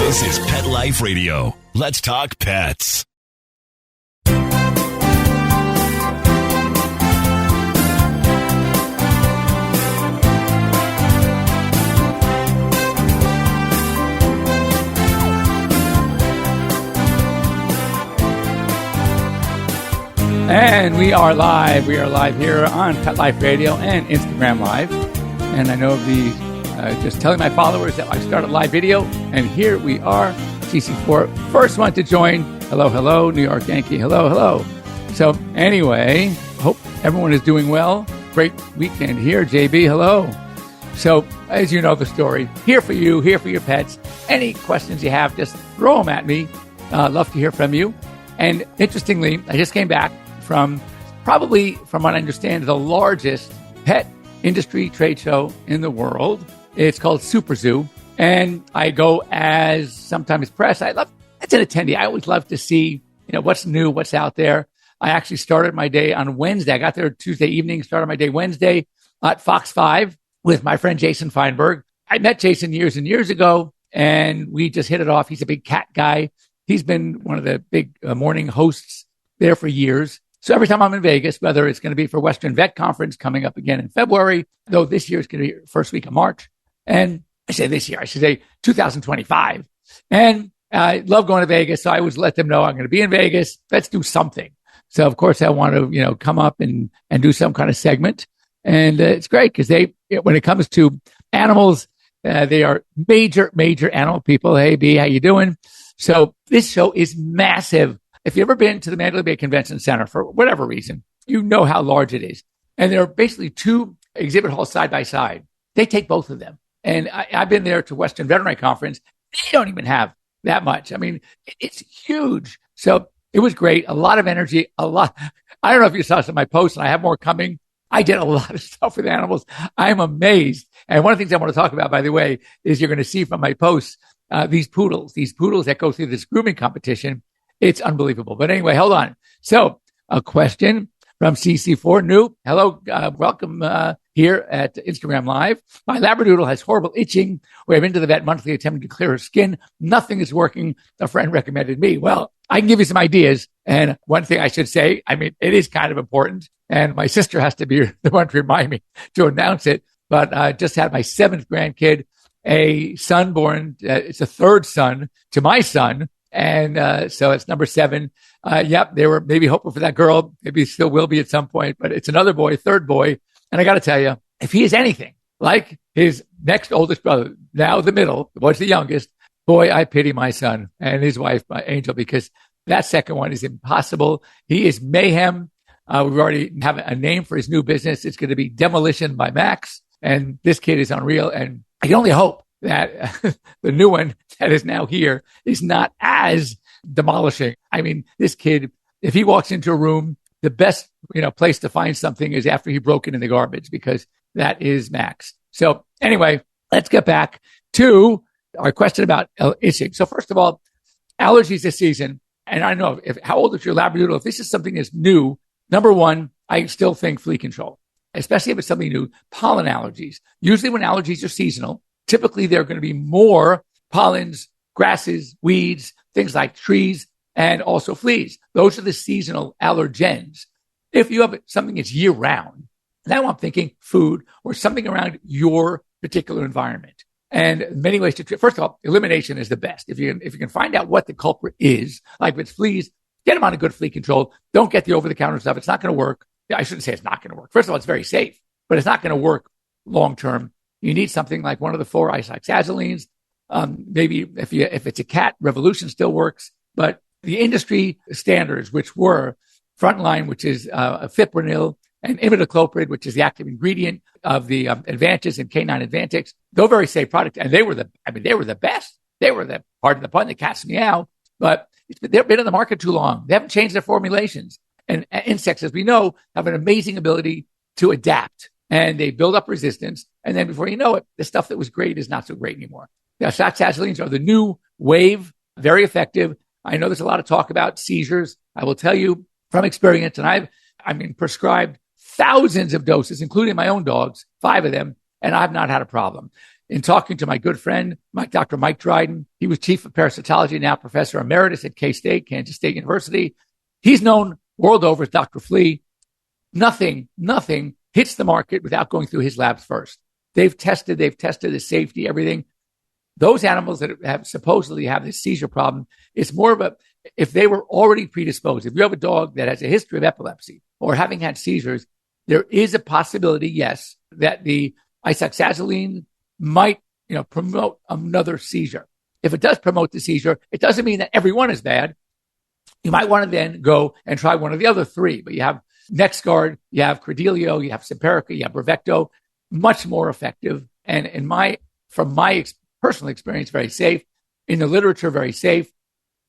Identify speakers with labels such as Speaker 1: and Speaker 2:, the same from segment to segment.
Speaker 1: This is Pet Life Radio. Let's talk pets.
Speaker 2: And we are live. We are live here on Pet Life Radio and Instagram Live. And I know just telling my followers that I started live video. And here we are, CC4, first one to join. Hello, hello, New York Yankee. Hello, hello. So anyway, hope everyone is doing well. Great weekend here. JB, hello. So as you know the story, here for you, here for your pets. Any questions you have, just throw them at me. Love to hear from you. And interestingly, I just came back from probably, from what I understand, the largest pet industry trade show in the world. It's called SuperZoo. And I go as sometimes press. It's an attendee. I always love to see, what's new, what's out there. I actually started my day on Wednesday. I got there Tuesday evening, started my day Wednesday at Fox 5 with my friend Jason Feinberg. I met Jason years and years ago, and we just hit it off. He's a big cat guy. He's been one of the big morning hosts there for years. So every time I'm in Vegas, whether it's going to be for Western Vet Conference coming up again in February, though this year is going to be first week of March. And I say this year, I should say 2025. And I love going to Vegas. So I always let them know I'm going to be in Vegas. Let's do something. So of course I want to, come up and do some kind of segment. And it's great because when it comes to animals, they are major animal people. Hey, B, how you doing? So this show is massive. If you've ever been to the Mandalay Bay Convention Center for whatever reason, you know how large it is. And there are basically two exhibit halls side by side. They take both of them. And I've been there to Western Veterinary Conference. They don't even have that much. I mean, it's huge. So it was great. A lot of energy, I don't know if you saw some of my posts, and I have more coming. I did a lot of stuff with animals. I'm amazed. And one of the things I want to talk about, by the way, is you're going to see from my posts, these poodles that go through this grooming competition. It's unbelievable. But anyway, hold on. So a question from CC4 New. Hello. Welcome here at Instagram Live. My Labradoodle has horrible itching. We have been to the vet monthly attempting to clear her skin. Nothing is working. A friend recommended me. Well, I can give you some ideas. And one thing I should say, it is kind of important. And my sister has to be the one to remind me to announce it. But I just had my 7th grandkid, a son born. It's a third son to my son. And so it's number 7. Yep, they were maybe hoping for that girl. Maybe still will be at some point, but it's another boy, third boy. And I got to tell you, if he is anything like his next oldest brother, now the middle, was the youngest, boy, I pity my son and his wife, my Angel, because that second one is impossible. He is mayhem. We already have a name for his new business. It's going to be Demolition by Max. And this kid is unreal. And I can only hope that the new one that is now here is not as demolishing. This kid, if he walks into a room, the best, place to find something is after he broke it in the garbage, because that is Max. So anyway, let's get back to our question about itching. So first of all, allergies this season. And I know how old is your Labradoodle? If this is something that's new, number one, I still think flea control, especially if it's something new, pollen allergies. Usually when allergies are seasonal, typically there are going to be more pollens, grasses, weeds, things like trees, and also fleas. Those are the seasonal allergens. If you have something that's year round, now I'm thinking food or something around your particular environment. And many ways to first of all, elimination is the best. If you can find out what the culprit is, like if it's fleas, get them on a good flea control. Don't get the over-the-counter stuff. It's not going to work. I shouldn't say it's not going to work. First of all, it's very safe, but it's not going to work long-term. You need something like one of the 4 isoxazolines. Maybe if it's a cat, Revolution still works. But the industry standards, which were Frontline, which is fipronil, and imidacloprid, which is the active ingredient of the Advantage and Canine Advantix, they're very safe products. And they were the best. They were the, pardon the pun, the cat's meow. But they've been in the market too long. They haven't changed their formulations. And insects, as we know, have an amazing ability to adapt. And they build up resistance. And then before you know it, the stuff that was great is not so great anymore. Now, isoxazolines are the new wave, very effective. I know there's a lot of talk about seizures. I will tell you from experience, and I've prescribed thousands of doses, including my own dogs, 5 of them, and I've not had a problem. in talking to my good friend, Dr. Mike Dryden. He was chief of parasitology, now professor emeritus at K-State, Kansas State University. He's known world over as Dr. Flea. Nothing hits the market without going through his labs first. They've tested the safety, everything. Those animals that have supposedly have this seizure problem, it's more of if they were already predisposed, if you have a dog that has a history of epilepsy or having had seizures, there is a possibility, yes, that the isoxazoline might, promote another seizure. If it does promote the seizure, it doesn't mean that every one is bad. You might want to then go and try one of the other three, but you have NexGard, you have Credelio, you have Simparica, you have Bravecto, much more effective. And from my personal experience, very safe. In the literature, very safe.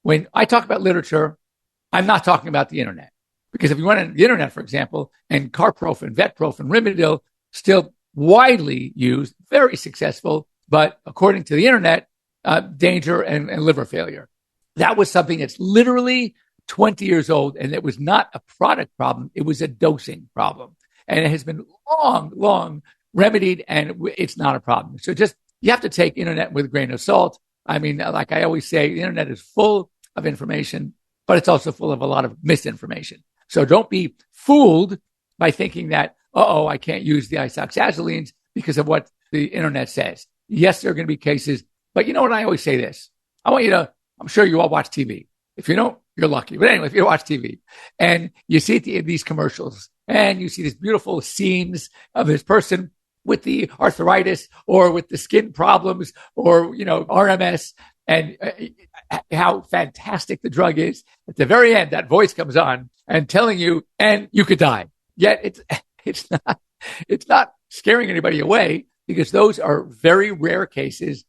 Speaker 2: When I talk about literature, I'm not talking about the internet. Because if you went on the internet, for example, and Carprofen, Vetprofen, Rimadyl, still widely used, very successful, but according to the internet, danger and liver failure. That was something that's literally 20 years old, and it was not a product problem. It was a dosing problem. And it has been long remedied, and it's not a problem. So you have to take internet with a grain of salt. I mean, like I always say, the internet is full of information, but it's also full of a lot of misinformation. So don't be fooled by thinking that, I can't use the isoxazolines because of what the internet says. Yes, there are going to be cases, but you know what? I always say this. I'm sure you all watch TV. If you don't, you're lucky. But anyway, if you watch TV and you see these commercials and you see these beautiful scenes of this person with the arthritis or with the skin problems or, RMS and how fantastic the drug is. At the very end, that voice comes on and telling you, and you could die. Yet it's not scaring anybody away because those are very rare cases.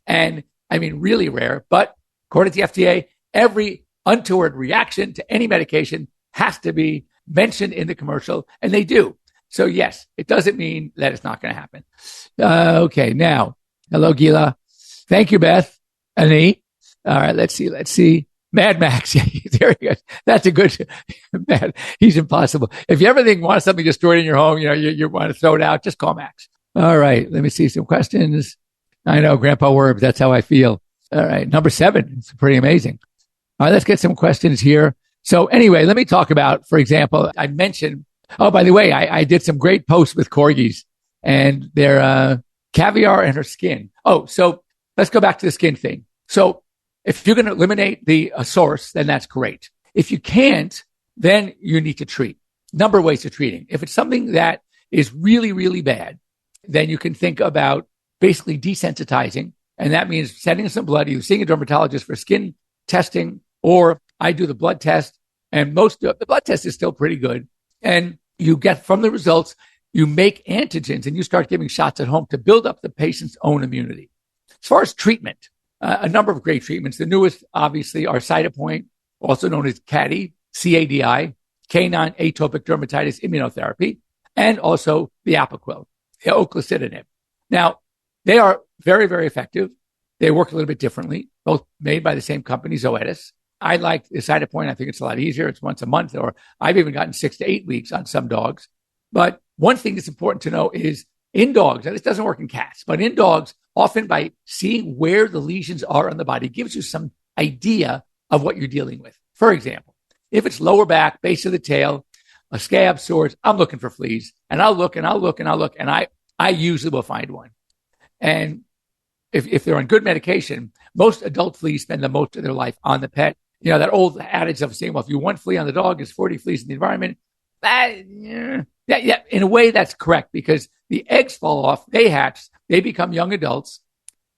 Speaker 2: And I mean, really rare, but according to the FDA, every untoward reaction to any medication has to be mentioned in the commercial, and they do. So yes, it doesn't mean that it's not going to happen. Okay, now, hello, Gila. Thank you, Beth. Annie. All right, let's see. Mad Max. There he goes. That's a good man. He's impossible. If you ever want something destroyed in your home, you want to throw it out, just call Max. All right, let me see some questions. I know, Grandpa Werbs, that's how I feel. All right, number 7. It's pretty amazing. All right, let's get some questions here. So anyway, let me talk about, for example, I mentioned, by the way, I did some great posts with corgis and their caviar and her skin. So let's go back to the skin thing. So if you're going to eliminate the source, then that's great. If you can't, then you need to treat. Number of ways of treating. If it's something that is really, really bad, then you can think about basically desensitizing. And that means sending some blood, either seeing a dermatologist for skin testing, or I do the blood test. And the blood test is still pretty good. And you get from the results, you make antigens and you start giving shots at home to build up the patient's own immunity. As far as treatment, a number of great treatments. The newest, obviously, are Cytopoint, also known as CADI, C-A-D-I, canine atopic dermatitis immunotherapy, and also the Apoquel, the oclacitinib. Now, they are very, very effective. They work a little bit differently, both made by the same company, Zoetis. I like the Cytopoint. I think it's a lot easier. It's once a month, or I've even gotten 6 to 8 weeks on some dogs. But one thing that's important to know is in dogs, and this doesn't work in cats, but in dogs, often by seeing where the lesions are on the body gives you some idea of what you're dealing with. For example, if it's lower back, base of the tail, a scab, sores, I'm looking for fleas. And I'll look, and I usually will find one. And if they're on good medication, most adult fleas spend the most of their life on the pet. That old adage of saying, well, if you one flea on the dog, is 40 fleas in the environment. In a way, that's correct because the eggs fall off, they hatch, they become young adults.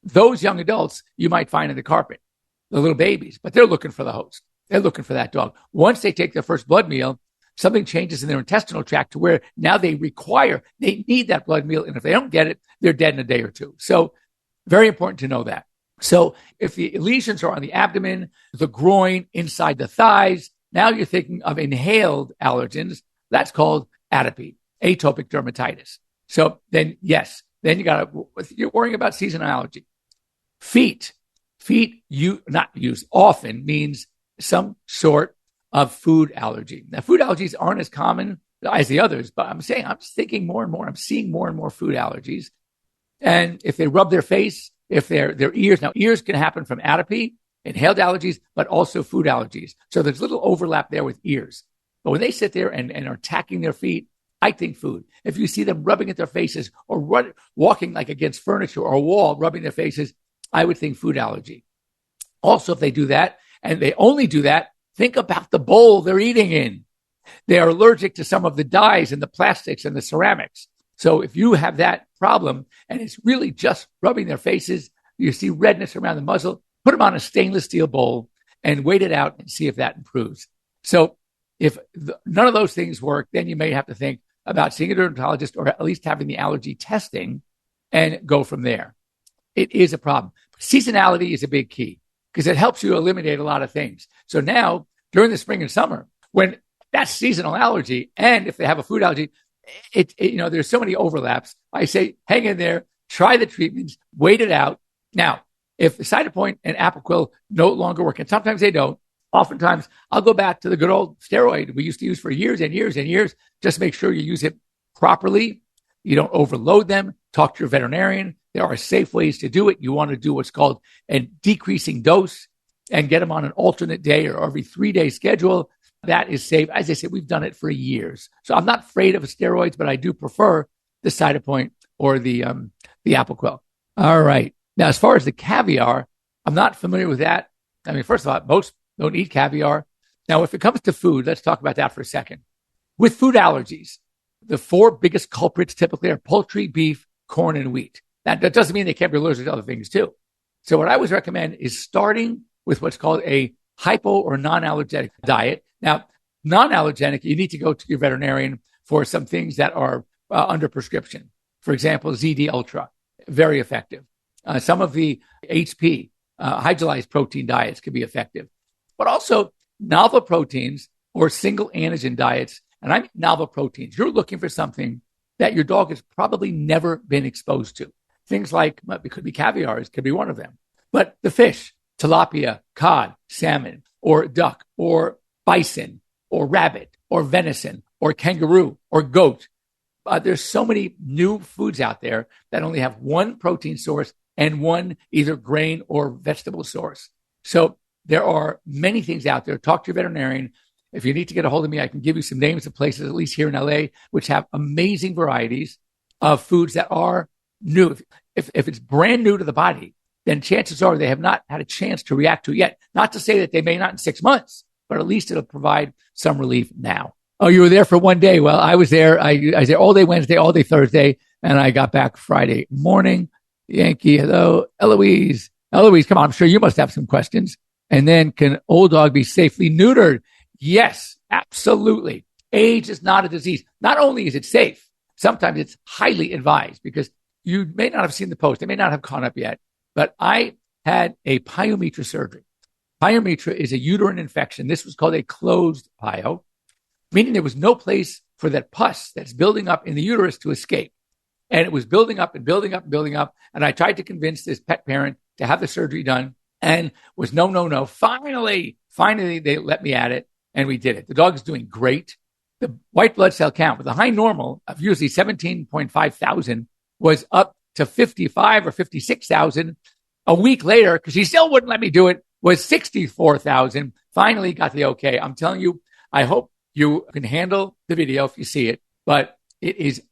Speaker 2: Those young adults you might find in the carpet, the little babies, but they're looking for the host. They're looking for that dog. Once they take their first blood meal, something changes in their intestinal tract to where now they need that blood meal. And if they don't get it, they're dead in a day or two. So very important to know that. So if the lesions are on the abdomen, the groin, inside the thighs, now you're thinking of inhaled allergens. That's called atopy, atopic dermatitis. So then, yes, then you're worrying about seasonal allergy. Feet, you not used often means some sort of food allergy. Now, food allergies aren't as common as the others, but I'm just thinking more and more. I'm seeing more and more food allergies. And if they rub their face, if their ears, now ears can happen from atopy, inhaled allergies, but also food allergies. So there's a little overlap there with ears. But when they sit there and are attacking their feet, I think food. If you see them rubbing at their faces or walking like against furniture or a wall, rubbing their faces, I would think food allergy. Also, if they do that, and they only do that, think about the bowl they're eating in. They are allergic to some of the dyes and the plastics and the ceramics. So if you have that problem and it's really just rubbing their faces, you see redness around the muzzle, put them on a stainless steel bowl and wait it out and see if that improves. So if none of those things work, then you may have to think about seeing a dermatologist or at least having the allergy testing and go from there. It is a problem. Seasonality is a big key because it helps you eliminate a lot of things. So now during the spring and summer, when that's seasonal allergy, and if they have a food allergy, there's so many overlaps. I say, hang in there, try the treatments, wait it out. Now, if the Cytopoint and Apoquil no longer work, and sometimes they don't, oftentimes I'll go back to the good old steroid we used to use for years and years and years. Just make sure you use it properly. You don't overload them. Talk to your veterinarian. There are safe ways to do it. You want to do what's called a decreasing dose and get them on an alternate day or every 3-day schedule. That is safe. As I said, we've done it for years. So I'm not afraid of steroids, but I do prefer the Cytopoint or the Apoquil. All right. Now, as far as the caviar, I'm not familiar with that. I mean, first of all, most don't eat caviar. Now, if it comes to food, let's talk about that for a second. With food allergies, the 4 biggest culprits typically are poultry, beef, corn, and wheat. That doesn't mean they can't be allergic to other things too. So what I always recommend is starting with what's called a hypo or non-allergenic diet. Now, non-allergenic, you need to go to your veterinarian for some things that are under prescription. For example, ZD Ultra, very effective. Some of the HP, hydrolyzed protein diets can be effective. But also novel proteins or single antigen diets. And I mean novel proteins. You're looking for something that your dog has probably never been exposed to. Things like, it could be caviar, it could be one of them. But the fish, tilapia, cod, salmon, or duck, or bison, or rabbit, or venison, or kangaroo, or goat. There's so many new foods out there that only have one protein source and one either grain or vegetable source. So there are many things out there. Talk to your veterinarian. If you need to get a hold of me, I can give you some names of places, at least here in LA, which have amazing varieties of foods that are new. If it's brand new to the body, then chances are they have not had a chance to react to it yet. Not to say that they may not in 6 months, but at least it'll provide some relief now. Oh, you were there for one day. Well, I was there. I was there all day Wednesday, all day Thursday, and I got back Friday morning. Yankee, hello. Eloise, come on. I'm sure you must have some questions. And then, can old dog be safely neutered? Yes, absolutely. Age is not a disease. Not only is it safe, sometimes it's highly advised because you may not have seen the post. They may not have caught up yet, but I had a pyometra surgery. Pyometra is a uterine infection. This was called a closed pyo, meaning there was no place for that pus that's building up in the uterus to escape. And it was building up and building up and building up. And I tried to convince this pet parent to have the surgery done and was no. Finally, they let me at it and we did it. The dog is doing great. The white blood cell count with a high normal of usually 17.5 thousand was up to 55 or 56,000. A week later, because he still wouldn't let me do it, was 64,000. Finally got the okay. I'm telling you, I hope you can handle the video if you see it, but it is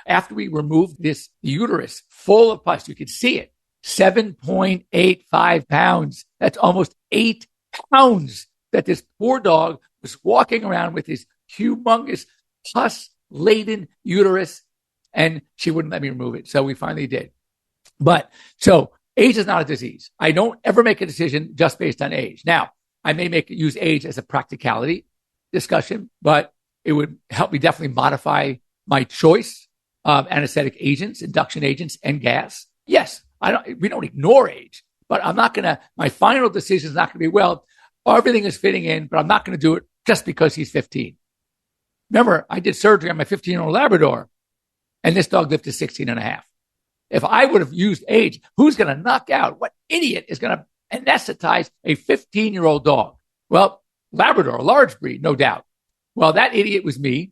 Speaker 2: after we removed this uterus full of pus, you could see it, 7.85 pounds. That's almost 8 pounds that this poor dog was walking around with his humongous pus-laden uterus, and she wouldn't let me remove it. So we finally did. But so age is not a disease. I don't ever make a decision just based on age. Now, I may use age as a practicality discussion, but it would help me definitely modify my choice of anesthetic agents, induction agents, and gas. Yes, we don't ignore age, but my final decision is not going to be, well, everything is fitting in, but I'm not going to do it just because he's 15. Remember, I did surgery on my 15-year-old Labrador, and this dog lived to 16 and a half. If I would have used age, who's going to knock out? What idiot is going to anesthetize a 15-year-old dog? Well, Labrador, a large breed, no doubt. Well, that idiot was me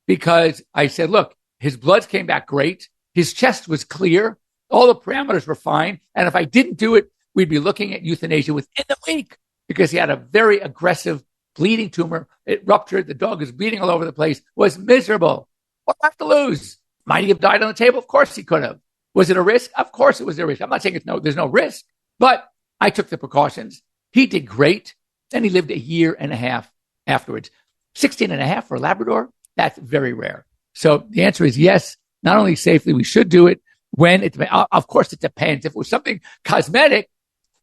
Speaker 2: because I said, look, his bloods came back great. His chest was clear. All the parameters were fine. And if I didn't do it, we'd be looking at euthanasia within a week because he had a very aggressive bleeding tumor. It ruptured. The dog is bleeding all over the place, was miserable. What do I have to lose? Might he have died on the table? Of course he could have. Was it a risk? Of course it was a risk. I'm not saying there's no risk, but I took the precautions. He did great. And he lived a year and a half afterwards. 16 and a half for a Labrador, that's very rare. So the answer is yes, not only safely, we should do it when it, of course it depends. If it was something cosmetic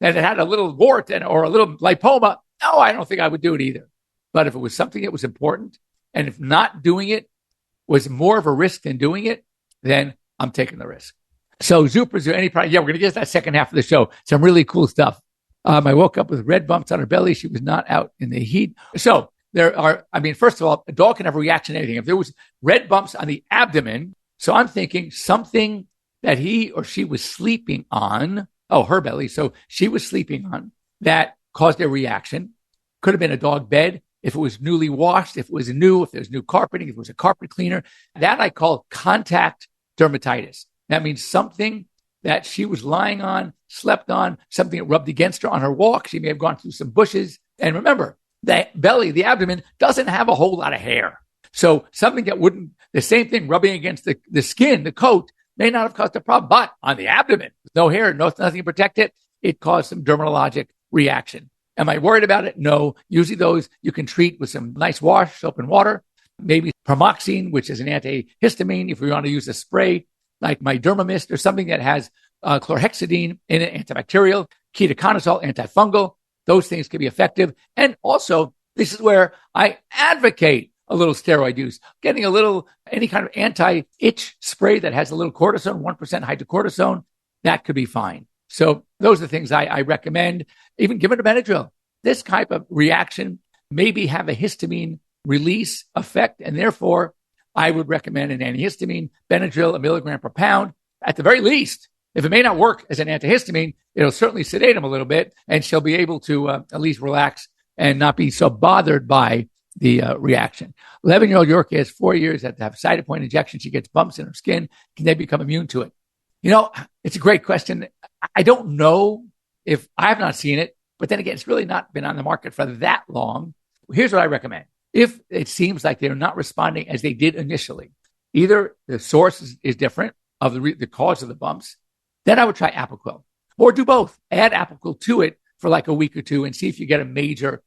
Speaker 2: and it had a little wart or a little lipoma, no, I don't think I would do it either. But if it was something that was important, and if not doing it was more of a risk than doing it, then I'm taking the risk. So SuperZoo, any problem? Yeah, we're going to get to that second half of the show. Some really cool stuff. I woke up with red bumps on her belly. She was not out in the heat. So there are, first of all, a dog can have a reaction to anything. If there was red bumps on the abdomen, so I'm thinking something that he or she was sleeping on, her belly. So she was sleeping on that caused a reaction. Could have been a dog bed. If it was newly washed, if it was new, if there's new carpeting, if it was a carpet cleaner, that I call contact dermatitis. That means something that she was lying on, slept on, something that rubbed against her on her walk. She may have gone through some bushes. And remember, that belly, the abdomen, doesn't have a whole lot of hair. So something that wouldn't, the same thing rubbing against the skin, the coat, may not have caused a problem. But on the abdomen, no hair, nothing to protect it, it caused some dermatologic reaction. Am I worried about it? No. Usually those you can treat with some nice wash, soap and water, maybe pramoxine, which is an antihistamine. If we want to use a spray, like my Dermamist or something that has chlorhexidine in it, antibacterial, ketoconazole, antifungal. Those things can be effective. And also, this is where I advocate a little steroid use, getting any kind of anti-itch spray that has a little cortisone, 1% hydrocortisone, that could be fine. So those are the things I recommend. Even give it a Benadryl. This type of reaction maybe have a histamine release effect, and therefore I would recommend an antihistamine, Benadryl, 1 milligram per pound. At the very least, if it may not work as an antihistamine, it'll certainly sedate him a little bit, and she'll be able to at least relax and not be so bothered by the reaction. 11-year-old Yorkie has 4 years, had to have side point injection. She gets bumps in her skin. Can they become immune to it? It's a great question. I don't know if I have not seen it, but then again, it's really not been on the market for that long. Here's what I recommend. If it seems like they're not responding as they did initially, either the source is different of the cause of the bumps, then I would try Apoquel, or do both. Add Apoquel to it for like a week or two and see if you get a major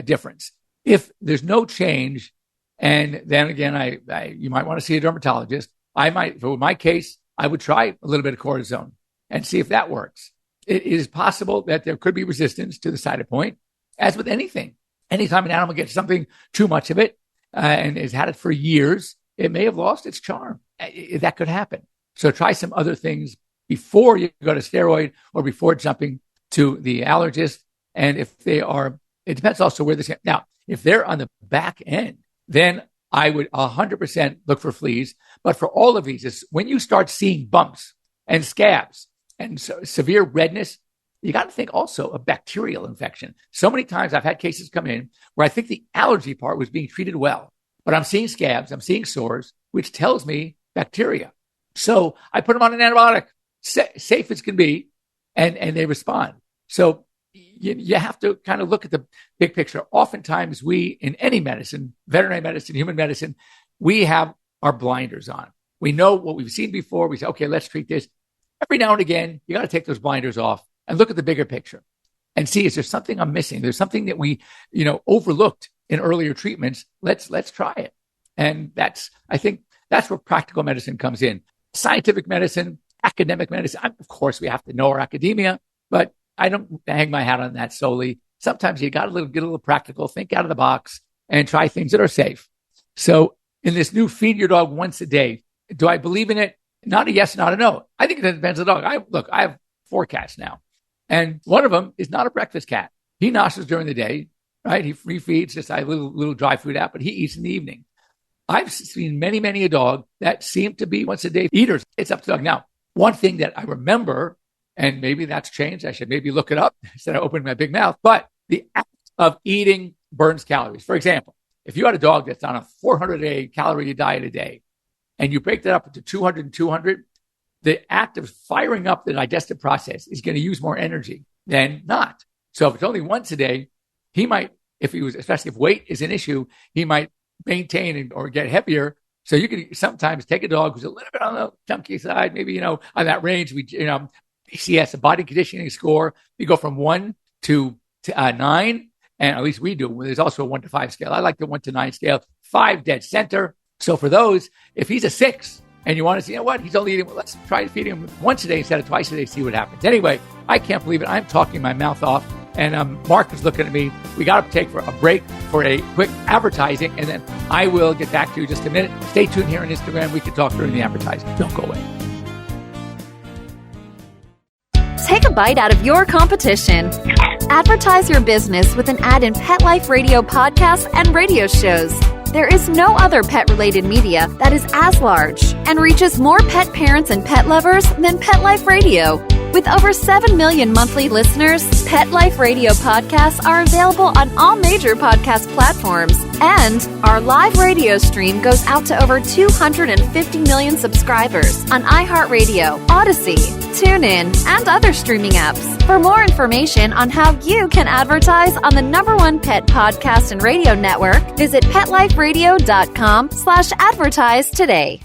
Speaker 2: difference. If there's no change, and then again, you might want to see a dermatologist. For my case, I would try a little bit of cortisone and see if that works. It is possible that there could be resistance to the side point, as with anything. Anytime an animal gets something too much of it and has had it for years, it may have lost its charm. That could happen. So try some other things before you go to steroid or before jumping to the allergist. And if they are, it depends also where this. Now, if they're on the back end, then I would 100% look for fleas. But for all of these, it's when you start seeing bumps and scabs and severe redness, you got to think also of bacterial infection. So many times I've had cases come in where I think the allergy part was being treated well, but I'm seeing scabs, I'm seeing sores, which tells me bacteria. So I put them on an antibiotic, safe as can be, and they respond. So you have to kind of look at the big picture. Oftentimes we, in any medicine, veterinary medicine, human medicine, we have our blinders on. We know what we've seen before. We say, okay, let's treat this. Every now and again, you got to take those blinders off and look at the bigger picture and see, is there something I'm missing? There's something that we, overlooked in earlier treatments. Let's try it. And I think that's where practical medicine comes in. Scientific medicine, academic medicine. Of course, we have to know our academia, but I don't hang my hat on that solely. Sometimes you got to get a little practical, think out of the box, and try things that are safe. So in this new feed your dog once a day, do I believe in it? Not a yes, not a no. I think it depends on the dog. I have 4 cats now, and one of them is not a breakfast cat. He noshes during the day, right? He free feeds, just a little dry food out, but he eats in the evening. I've seen many, many a dog that seem to be once a day eaters. It's up to the dog. Now, one thing that I remember, and maybe that's changed, I should maybe look it up instead of opening my big mouth, but the act of eating burns calories. For example, if you had a dog that's on a 400 calorie diet a day, and you break that up into 200 and 200, the act of firing up the digestive process is going to use more energy than not. So if it's only once a day, he might, especially if weight is an issue, he might maintain or get heavier. So you can sometimes take a dog who's a little bit on the chunky side, maybe, on that range, BCS, a body conditioning score, we go from 1 to 9. And at least we do. There's also a 1 to 5 scale. I like the 1 to 9 scale, 5 dead center. So for those, if he's a 6 and you want to see, he's only eating, let's try feeding him once a day instead of twice a day, see what happens. Anyway, I can't believe it. I'm talking my mouth off. And Mark is looking at me. We got to take for a break for a quick advertising, and then I will get back to you in just a minute. Stay tuned here on Instagram. We can talk during the advertising. Don't go away.
Speaker 3: Take a bite out of your competition. Advertise your business with an ad in Pet Life Radio podcasts and radio shows. There is no other pet-related media that is as large and reaches more pet parents and pet lovers than Pet Life Radio. With over 7 million monthly listeners, Pet Life Radio podcasts are available on all major podcast platforms. And our live radio stream goes out to over 250 million subscribers on iHeartRadio, Odyssey, TuneIn, and other streaming apps. For more information on how you can advertise on the #1 pet podcast and radio network, visit PetLifeRadio.com/advertise today.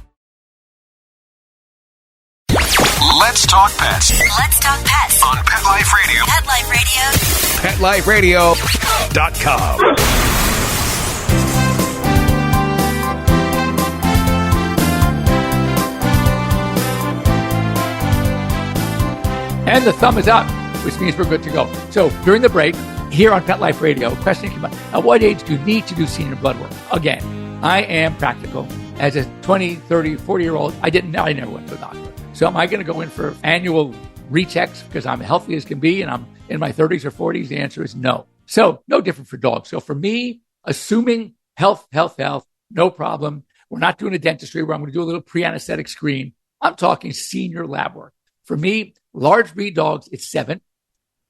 Speaker 1: Let's talk pets.
Speaker 4: Let's talk pets
Speaker 1: On Pet Life Radio.
Speaker 4: Pet Life Radio.
Speaker 1: PetLifeRadio.com.
Speaker 2: And the thumb is up, which means we're good to go. So during the break, here on Pet Life Radio, question came up, at what age do you need to do senior blood work? Again, I am practical. As a 20, 30, 40-year-old, I never went to a doctor. So am I going to go in for annual rechecks because I'm healthy as can be and I'm in my 30s or 40s? The answer is no. So no different for dogs. So for me, assuming health, no problem. We're not doing a dentistry where I'm going to do a little pre-anesthetic screen. I'm talking senior lab work. For me, large breed dogs, it's 7.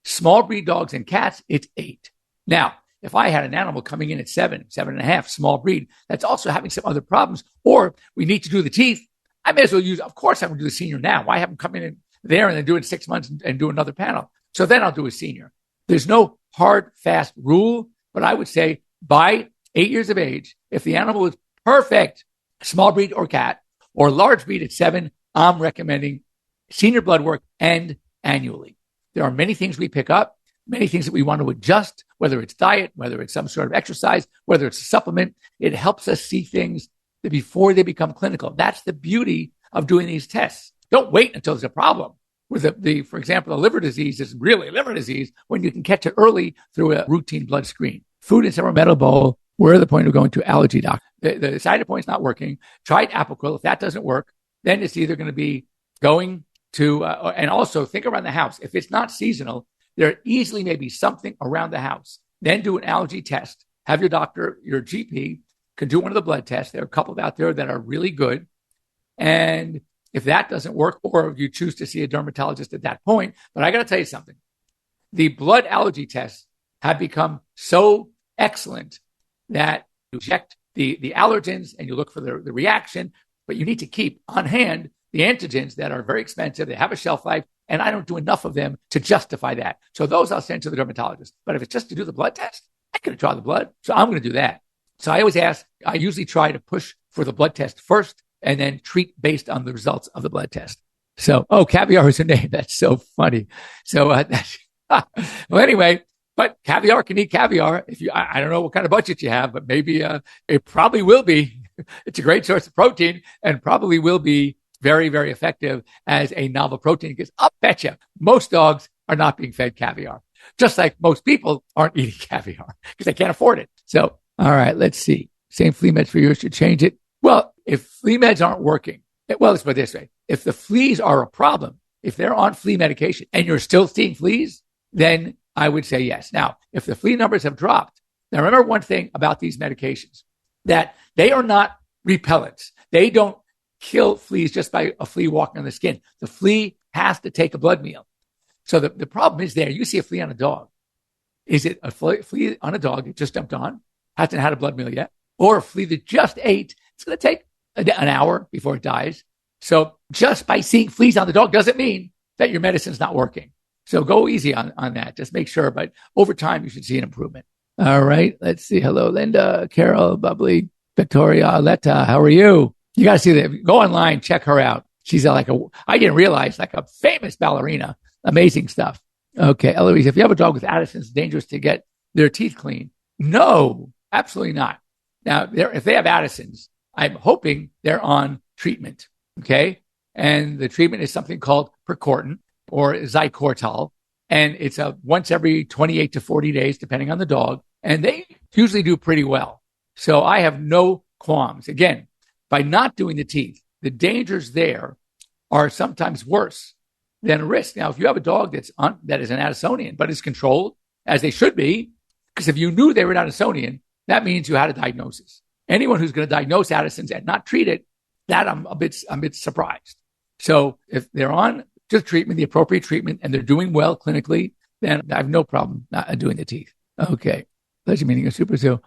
Speaker 2: Small breed dogs and cats, it's 8. Now, if I had an animal coming in at 7, 7.5, small breed, that's also having some other problems, or we need to do the teeth, I may as well of course I'm going to do the senior now. Why have them come in there and then do it in 6 months and do another panel? So then I'll do a senior. There's no hard, fast rule, but I would say by 8 years of age, if the animal is perfect, small breed or cat, or large breed at 7, I'm recommending senior blood work and annually. There are many things we pick up, many things that we want to adjust, whether it's diet, whether it's some sort of exercise, whether it's a supplement. It helps us see things before they become clinical. That's the beauty of doing these tests. Don't wait until there's a problem. With for example, the liver disease is really liver disease when you can catch it early through a routine blood screen. Food in several metal bowl. We're at the point of going to allergy doctor. The Cytopoint's not working. Try Apoquil. If that doesn't work, then it's either going to be going to, and also think around the house. If it's not seasonal, there easily may be something around the house. Then do an allergy test. Have your doctor, your GP, can do one of the blood tests. There are a couple out there that are really good. And if that doesn't work, or you choose to see a dermatologist at that point, but I got to tell you something. The blood allergy tests have become so excellent that you check the allergens and you look for the reaction, but you need to keep on hand the antigens that are very expensive. They have a shelf life, and I don't do enough of them to justify that. So those I'll send to the dermatologist. But if it's just to do the blood test, I could draw the blood. So I'm going to do that. So I usually try to push for the blood test first and then treat based on the results of the blood test. So, caviar is her name. That's so funny. So, well, anyway, but caviar can eat caviar. I don't know what kind of budget you have, but maybe it probably will be. It's a great source of protein and probably will be very, very effective as a novel protein, because I'll bet you most dogs are not being fed caviar, just like most people aren't eating caviar because they can't afford it. So, all right, let's see. Same flea meds for you. Should change it. Well, if flea meds aren't working, let's put it this way. If the fleas are a problem, if they're on flea medication and you're still seeing fleas, then I would say yes. Now, if the flea numbers have dropped, now remember one thing about these medications, that they are not repellents. They don't kill fleas just by a flea walking on the skin. The flea has to take a blood meal. So the problem is there. You see a flea on a dog. Is it a flea on a dog that just jumped on, hasn't had a blood meal yet, or a flea that just ate? It's going to take an hour before it dies. So just by seeing fleas on the dog doesn't mean that your medicine's not working. So go easy on that. Just make sure. But over time, you should see an improvement. All right. Let's see. Hello, Linda, Carol, Bubbly, Victoria, Aletta. How are you? You got to see that. Go online, check her out. She's I didn't realize, like a famous ballerina. Amazing stuff. Okay. Eloise, if you have a dog with Addison's, it's dangerous to get their teeth cleaned. No, absolutely not. Now, if they have Addison's, I'm hoping they're on treatment. Okay. And the treatment is something called Percortin or Zycortal. And it's a once every 28 to 40 days, depending on the dog. And they usually do pretty well. So I have no qualms. Again, by not doing the teeth, the dangers there are sometimes worse than a risk. Now, if you have a dog that is an Addisonian, but is controlled, as they should be, because if you knew they were an Addisonian, that means you had a diagnosis. Anyone who's going to diagnose Addison's and not treat it, that I'm a bit surprised. So if they're on just treatment, the appropriate treatment, and they're doing well clinically, then I have no problem not doing the teeth. Okay. Pleasure meeting a SuperZoo.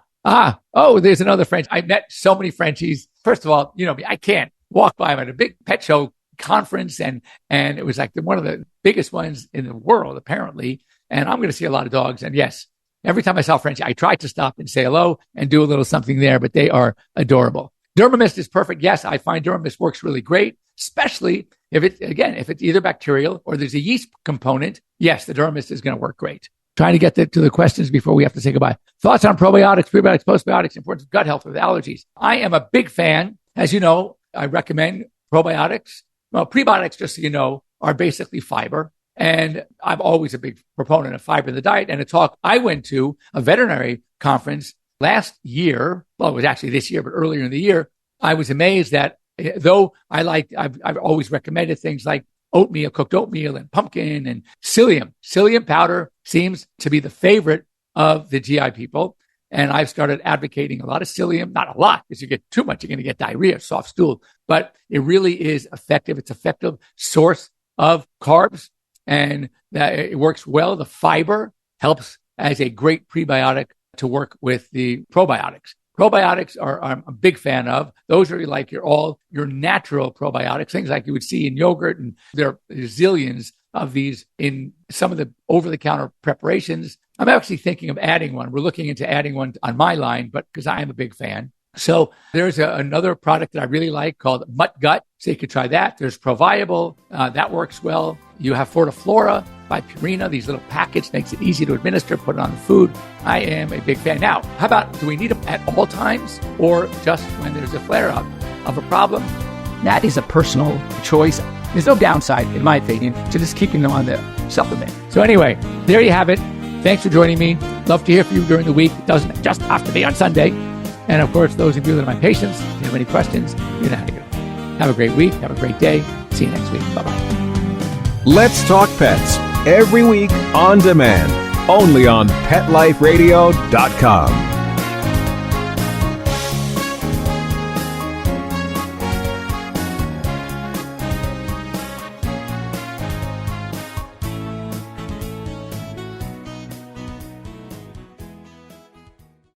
Speaker 2: There's another French. I met so many Frenchies. First of all, you know me, I can't walk by them at a big pet show conference, and it was like one of the biggest ones in the world, apparently. And I'm going to see a lot of dogs. And yes, every time I saw Frenchie, I tried to stop and say hello and do a little something there, but they are adorable. Dermamist is perfect. Yes, I find Dermamist works really great, especially if it's either bacterial or there's a yeast component. Yes, the Dermamist is going to work great. Trying to get to the questions before we have to say goodbye. Thoughts on probiotics, prebiotics, postbiotics, importance of gut health with allergies. I am a big fan. As you know, I recommend probiotics. Well, prebiotics, just so you know, are basically fiber. And I'm always a big proponent of fiber in the diet. And a talk I went to, a veterinary conference last year, well, it was actually this year, but earlier in the year, I was amazed that though I've always recommended things like oatmeal, cooked oatmeal and pumpkin and psyllium. Psyllium powder seems to be the favorite of the GI people. And I've started advocating a lot of psyllium, not a lot, because you get too much, you're going to get diarrhea, soft stool, but it really is effective. It's an effective source of carbs and that it works well. The fiber helps as a great prebiotic to work with the probiotics. Probiotics I'm a big fan of. Those are like your natural probiotics, things like you would see in yogurt, and there are zillions of these in some of the over-the-counter preparations. I'm actually thinking of adding one. We're looking into adding one on my line, but because I am a big fan. So there's another product that I really like called Mutt Gut. So you could try that. There's Proviable. That works well. You have Fortiflora by Purina. These little packets makes it easy to administer, put it on the food. I am a big fan. Now, how about, do we need them at all times or just when there's a flare-up of a problem?
Speaker 5: That is a personal choice. There's no downside, in my opinion, to just keeping them on the supplement.
Speaker 2: So anyway, there you have it. Thanks for joining me. Love to hear from you during the week. It doesn't just have to be on Sunday. And of course, those of you that are my patients, if you have any questions, you know how to get them. Have a great week. Have a great day. See you next week. Bye-bye.
Speaker 6: Let's Talk Pets, every week on demand, only on PetLifeRadio.com.